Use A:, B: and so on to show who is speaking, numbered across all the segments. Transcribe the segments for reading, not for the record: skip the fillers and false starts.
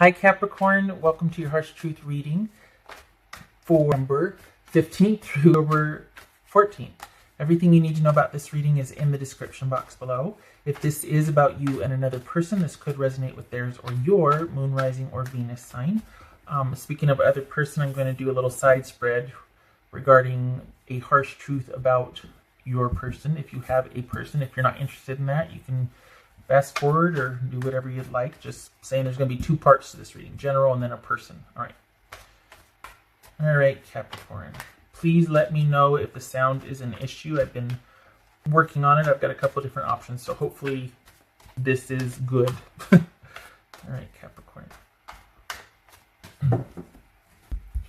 A: Hi Capricorn, welcome to your Harsh Truth reading for November 15th through October 14th. Everything you need to know about this reading is in the description box below. If this is about you and another person, this could resonate with theirs or your moon, rising, or Venus sign. Speaking of other person, I'm going to do a little side spread regarding a harsh truth about your person. If you have a person, if you're not interested in that, you can fast forward or do whatever you'd like. Just saying there's going to be two parts to this reading, general and then a person. All right, Capricorn. Please let me know if the sound is an issue. I've been working on it. I've got a couple of different options, so hopefully this is good. All right, Capricorn.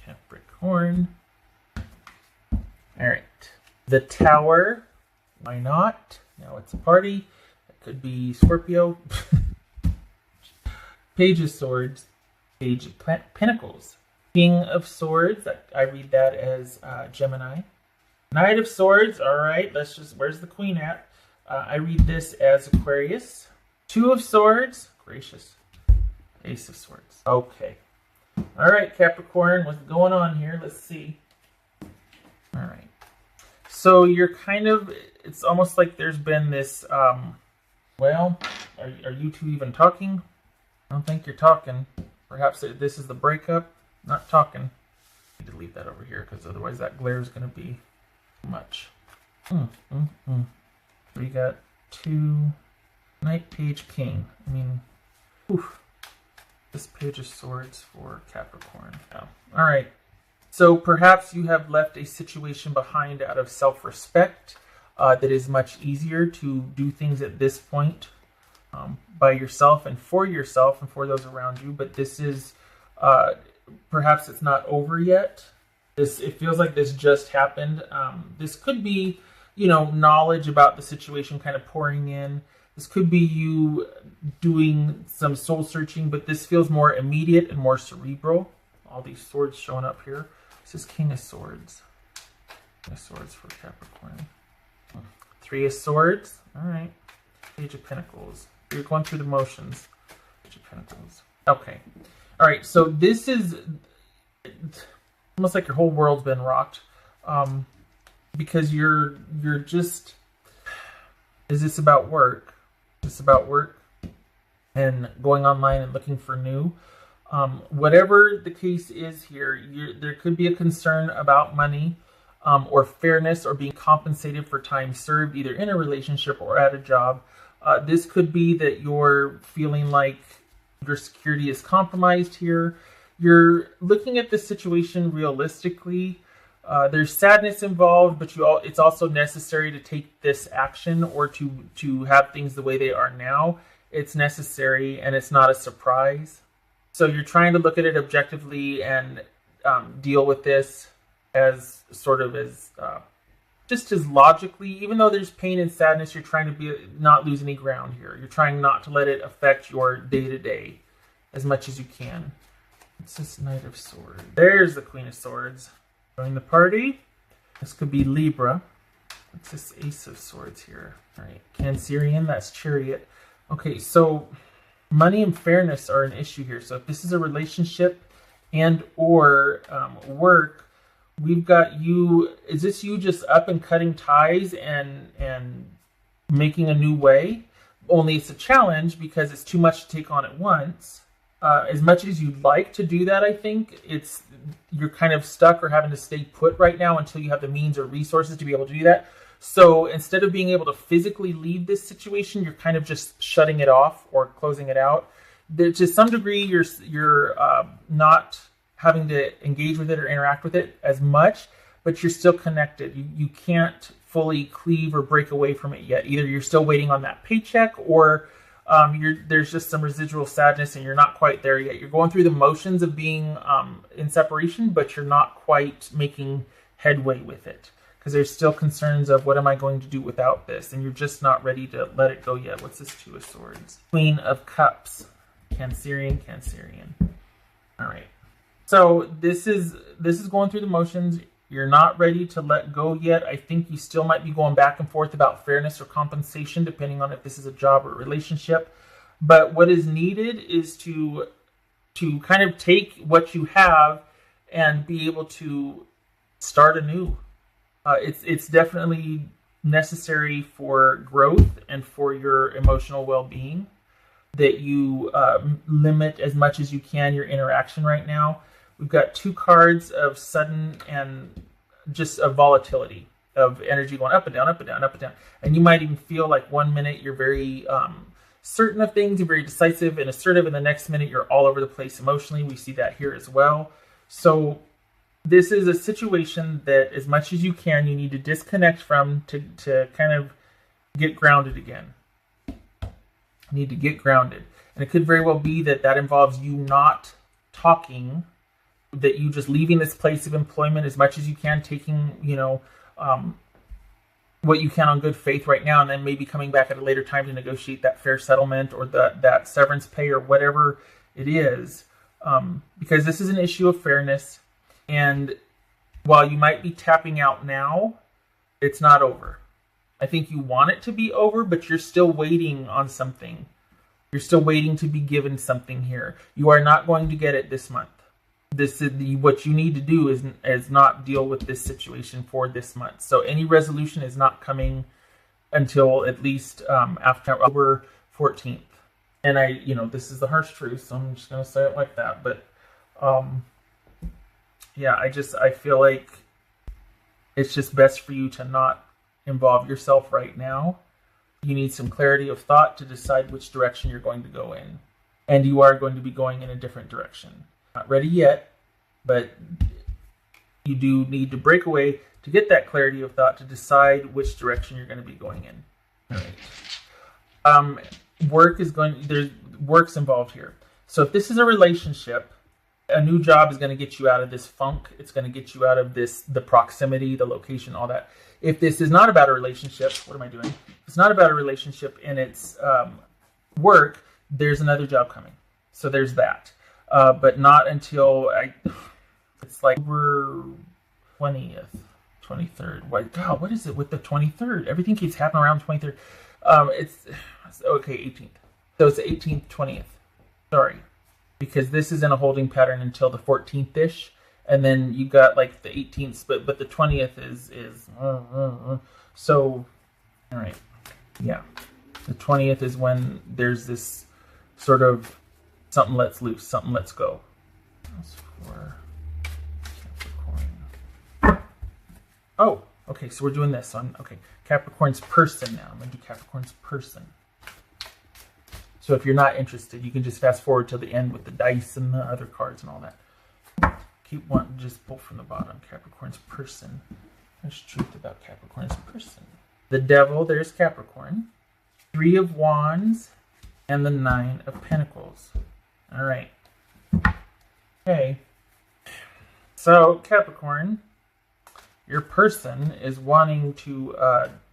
A: Capricorn. All right. The Tower. Why not? Now it's a party. Could be Scorpio. Page of Swords. Page of Pentacles. King of Swords. I read that as Gemini. Knight of Swords. All right. Where's the Queen at? I read this as Aquarius. Two of Swords. Gracious. Ace of Swords. Okay. All right, Capricorn. What's going on here? Let's see. All right. So you're kind of, it's almost like there's been this, well, are you two even talking? I don't think you're talking. Perhaps this is the breakup. Not talking. I need to leave that over here because otherwise that glare is going to be too much. We got two Knight, Page, King. I mean, oof. This Page of Swords for Capricorn. Yeah. All right. So perhaps you have left a situation behind out of self-respect. That is much easier to do things at this point by yourself and for those around you. But this is, perhaps it's not over yet. It feels like this just happened. This could be, knowledge about the situation kind of pouring in. This could be you doing some soul searching, but this feels more immediate and more cerebral. All these swords showing up here. This is King of Swords. King of Swords for Capricorn. Three of Swords. All right. Page of Pentacles. You're going through the motions. Page of Pentacles. Okay. All right. So this is almost like your whole world's been rocked, because you're just. Is this about work? Is this about work and going online and looking for new? Whatever the case is here, there could be a concern about money. Or fairness, or being compensated for time served, either in a relationship or at a job. This could be that you're feeling like your security is compromised here. You're looking at this situation realistically. There's sadness involved, but it's also necessary to take this action or to have things the way they are now. It's necessary, and it's not a surprise. So you're trying to look at it objectively and deal with this as just as logically. Even though there's pain and sadness, you're trying to not lose any ground here. You're trying not to let it affect your day-to-day as much as you can. It's this Knight of Swords. There's the Queen of Swords. Join the party. This could be Libra. It's this Ace of Swords here. All right, Cancerian, that's Chariot. Okay, so money and fairness are an issue here. So if this is a relationship and or work, we've got you. Is this you just up and cutting ties and making a new way? Only it's a challenge because it's too much to take on at once. As much as you'd like to do that, I think you're kind of stuck or having to stay put right now until you have the means or resources to be able to do that. So instead of being able to physically leave this situation, you're kind of just shutting it off or closing it out. To some degree, you're not having to engage with it or interact with it as much, but you're still connected. You can't fully cleave or break away from it yet. Either you're still waiting on that paycheck, or there's just some residual sadness and you're not quite there yet. You're going through the motions of being in separation, but you're not quite making headway with it because there's still concerns of what am I going to do without this, and you're just not ready to let it go yet. What's this Two of Swords? Queen of Cups. Cancerian. All right. So this is going through the motions. You're not ready to let go yet. I think you still might be going back and forth about fairness or compensation, depending on if this is a job or a relationship. But what is needed is to kind of take what you have and be able to start anew. It's definitely necessary for growth and for your emotional well-being that you limit as much as you can your interaction right now. We've got 2 cards of sudden and just a volatility of energy going up and down, up and down, up and down. And you might even feel like one minute you're very certain of things, you're very decisive and assertive, and the next minute you're all over the place emotionally. We see that here as well. So this is a situation that as much as you can, you need to disconnect from to kind of get grounded again. You need to get grounded. And it could very well be that involves you not talking, that you just leaving this place of employment as much as you can, taking, what you can on good faith right now, and then maybe coming back at a later time to negotiate that fair settlement or that severance pay or whatever it is, because this is an issue of fairness. And while you might be tapping out now, it's not over. I think you want it to be over, but you're still waiting on something. You're still waiting to be given something here. You are not going to get it this month. This is what you need to do is not deal with this situation for this month. So any resolution is not coming until at least after October 14th. And this is the harsh truth, so I'm just going to say it like that. But yeah, I feel like it's just best for you to not involve yourself right now. You need some clarity of thought to decide which direction you're going to go in. And you are going to be going in a different direction. Not ready yet, but you do need to break away to get that clarity of thought to decide which direction you're going to be going in. All right. There's work's involved here. So if this is a relationship, a new job is going to get you out of this funk. It's going to get you out of the proximity, the location, all that. If this is not about a relationship, what am I doing? If it's not about a relationship and it's work, there's another job coming. So there's that. But not until it's like October 20th, 23rd. What is it with the 23rd? Everything keeps happening around 23rd. It's okay, 18th. So it's the 18th, 20th. Sorry. Because this is in a holding pattern until the 14th-ish. And then you got like the 18th, but the 20th is so, all right. Yeah. The 20th is when there's this sort of something lets loose, something lets go. That's for Capricorn. Oh, okay, so we're doing this. Okay, Capricorn's person now. I'm going to do Capricorn's person. So if you're not interested, you can just fast forward till the end with the dice and the other cards and all that. Keep wanting to just pull from the bottom. Capricorn's person. There's truth about Capricorn's person. The Devil, there's Capricorn. 3 of Wands and the 9 of Pentacles. All right. Okay. So, Capricorn, your person is wanting to,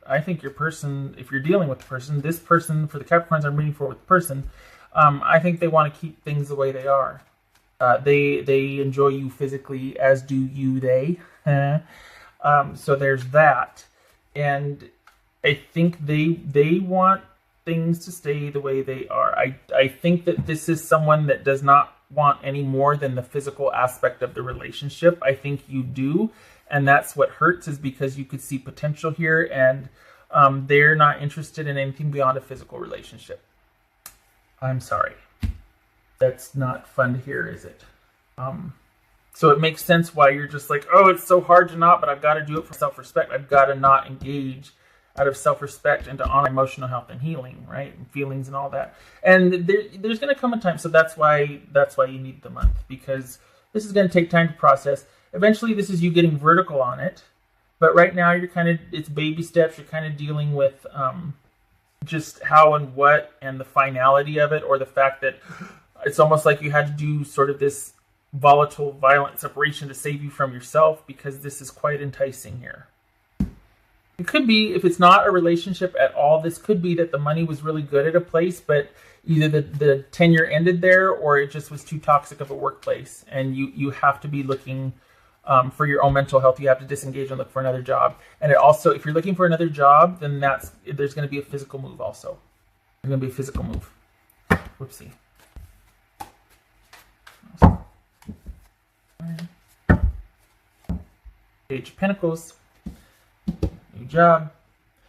A: I think your person, if you're dealing with the person, this person, for the Capricorns I'm reading for with the person, I think they want to keep things the way they are. They enjoy you physically, as do you, they. So there's that. And I think they want things to stay the way they are. I think that this is someone that does not want any more than the physical aspect of the relationship. I think you do. And that's what hurts, is because you could see potential here, and they're not interested in anything beyond a physical relationship. I'm sorry. That's not fun to hear, is it? So it makes sense why you're just like, oh, it's so hard to not, but I've got to do it for self-respect. I've got to not engage out of self-respect and to honor emotional health and healing, right? And feelings and all that. And there's going to come a time, so that's why you need the month, because this is going to take time to process. Eventually, this is you getting vertical on it. But right now, it's baby steps. You're kind of dealing with just how and what and the finality of it, or the fact that it's almost like you had to do sort of this volatile, violent separation to save you from yourself, because this is quite enticing here. It could be, if it's not a relationship at all, this could be that the money was really good at a place, but either the tenure ended there, or it just was too toxic of a workplace, and you have to be looking for your own mental health. You have to disengage and look for another job. And it also, if you're looking for another job, then there's going to be a physical move also. There's going to be a physical move. Whoopsie. Page of Pentacles. New job.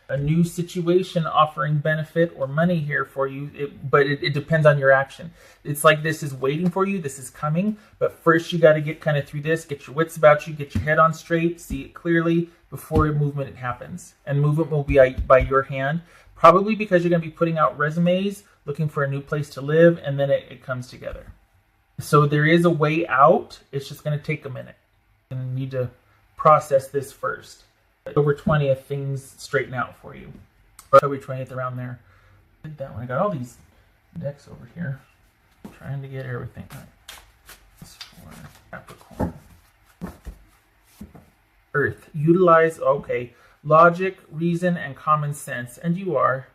A: A new situation offering benefit or money here for you, but it depends on your action. It's like this is waiting for you, this is coming, but first you got to get kind of through this, get your wits about you, get your head on straight, see it clearly before movement happens. And movement will be by your hand, probably because you're going to be putting out resumes, looking for a new place to live, and then it comes together. So there is a way out, it's just going to take a minute. You need to process this first. October 20th, things straighten out for you. October 20th, around there. I did that one. I got all these decks over here. I'm trying to get everything. All right. This for Capricorn. Earth. Utilize, okay, logic, reason, and common sense. And you are.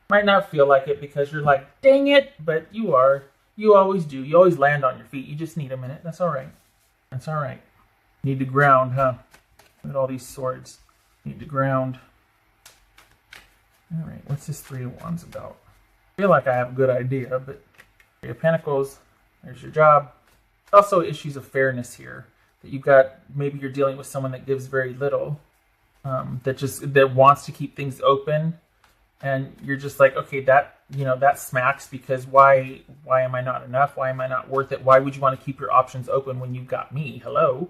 A: Might not feel like it because you're like, dang it, but you are. You always do. You always land on your feet. You just need a minute. That's all right. That's all right. Need to ground, huh? Look at all these swords. Need to ground. All right, what's this Three of Wands about? I feel like I have a good idea, but Three of Pentacles, there's your job. Also issues of fairness here. That you've got, maybe you're dealing with someone that gives very little, that wants to keep things open, and you're just like, okay, that smacks, because why am I not enough? Why am I not worth it? Why would you want to keep your options open when you've got me? Hello?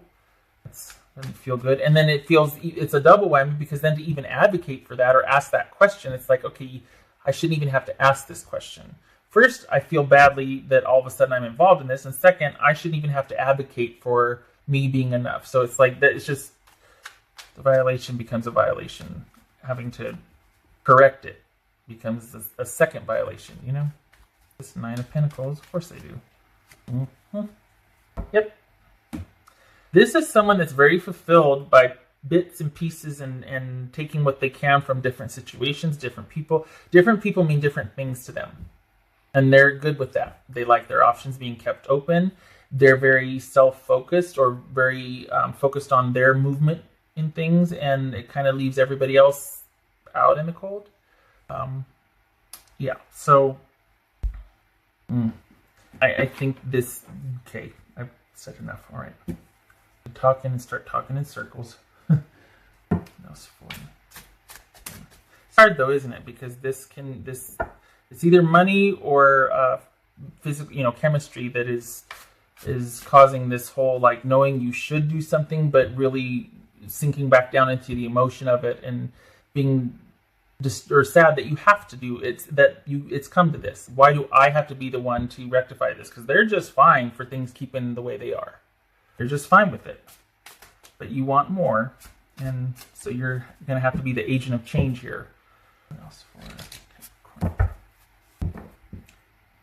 A: Doesn't feel good. And then it's a double whammy, because then to even advocate for that or ask that question, it's like, okay, I shouldn't even have to ask this question. First, I feel badly that all of a sudden I'm involved in this, and second, I shouldn't even have to advocate for me being enough. So it's like that. It's just the violation becomes a violation. Having to correct it becomes a second violation. You know, this Nine of Pentacles, of course they do. Yep. This is someone that's very fulfilled by bits and pieces and taking what they can from different situations, different people. Different people mean different things to them. And they're good with that. They like their options being kept open. They're very self-focused, or very focused on their movement in things, and it kind of leaves everybody else out in the cold. Yeah, so I think this, okay, I've said enough. All right. Start talking in circles. It's hard though, isn't it? Because it's either money or physical, chemistry that is causing this whole, like, knowing you should do something, but really sinking back down into the emotion of it and being or sad that you have to do it. It's come to this. Why do I have to be the one to rectify this? Because they're just fine for things keeping the way they are. They're just fine with it. But you want more, and so you're going to have to be the agent of change here. What else for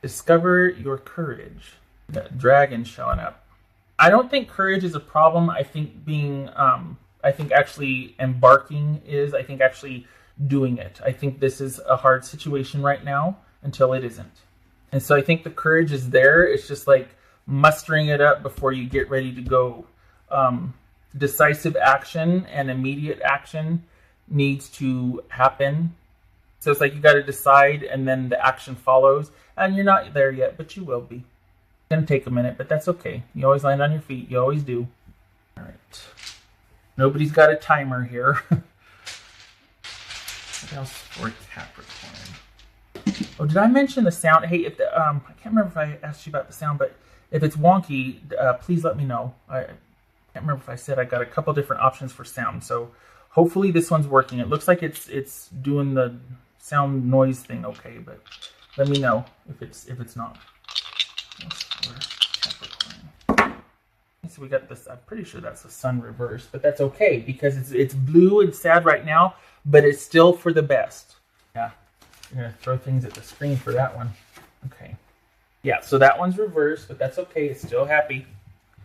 A: discover your courage. That dragon showing up. I don't think courage is a problem. I think I think actually embarking is. I think actually doing it. I think this is a hard situation right now until it isn't. And so I think the courage is there. It's just like mustering it up before you get ready to go. Decisive action and immediate action needs to happen. So it's like you got to decide, and then the action follows. And you're not there yet, but you will be. It's going to take a minute, but that's okay. You always land on your feet. You always do. All right. Nobody's got a timer here. What else for Capricorn? Oh, did I mention the sound? Hey, if I can't remember if I asked you about the sound, but if it's wonky, please let me know. I can't remember if I said I got a couple different options for sound. So hopefully this one's working. It looks like it's doing the sound noise thing okay, but let me know if it's not. So we got this. I'm pretty sure that's the sun reversed, but that's okay because it's blue and sad right now, but it's still for the best. Yeah, I'm gonna throw things at the screen for that one. Okay. Yeah, so that one's reversed, but that's okay. It's still happy.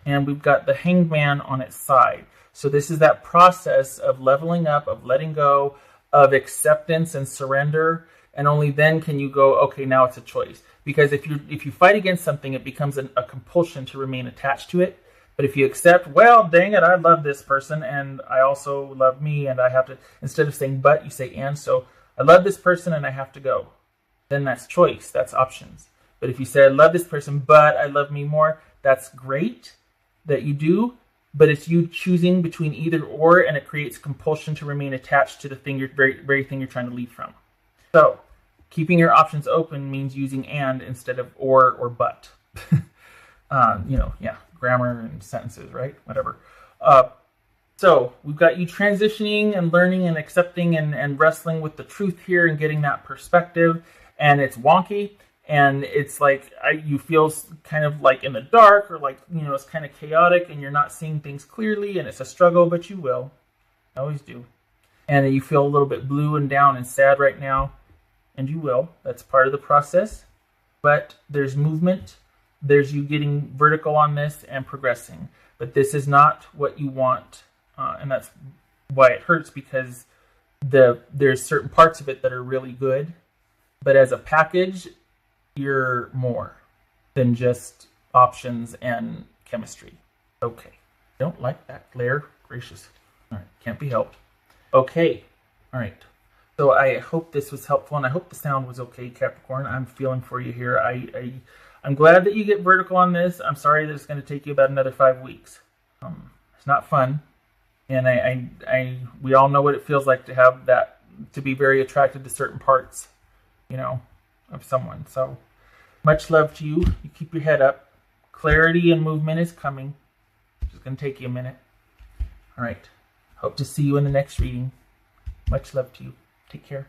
A: And we've got the Hanged Man on its side. So this is that process of leveling up, of letting go, of acceptance and surrender. And only then can you go, okay, now it's a choice. Because if you fight against something, it becomes a compulsion to remain attached to it. But if you accept, well, dang it, I love this person, and I also love me, and I have to, instead of saying but, you say and. So I love this person, and I have to go. Then that's choice. That's options. But if you say, I love this person, but I love me more, that's great that you do. but it's you choosing between either or, and it creates compulsion to remain attached to the thing very thing you're trying to leave from. So keeping your options open means using and instead of or but. Grammar and sentences, right? Whatever. So we've got you transitioning and learning and accepting and wrestling with the truth here and getting that perspective. And it's wonky, and it's like you feel kind of like in the dark, or like, it's kind of chaotic and you're not seeing things clearly, and it's a struggle, but you will. I always do. And you feel a little bit blue and down and sad right now, and you will. That's part of the process. But there's movement. There's you getting vertical on this and progressing. But this is not what you want. And that's why it hurts, because there's certain parts of it that are really good. But as a package, you're more than just options and chemistry. Okay. Don't like that glare. Gracious. All right. Can't be helped. Okay. All right. So I hope this was helpful, and I hope the sound was okay, Capricorn. I'm feeling for you here. I'm glad that you get vertical on this. I'm sorry that it's going to take you about another 5 weeks. It's not fun. And we all know what it feels like to have that, to be very attracted to certain parts, of someone. So much love to you. You keep your head up. Clarity and movement is coming. It's just going to take you a minute. All right. Hope to see you in the next reading. Much love to you. Take care.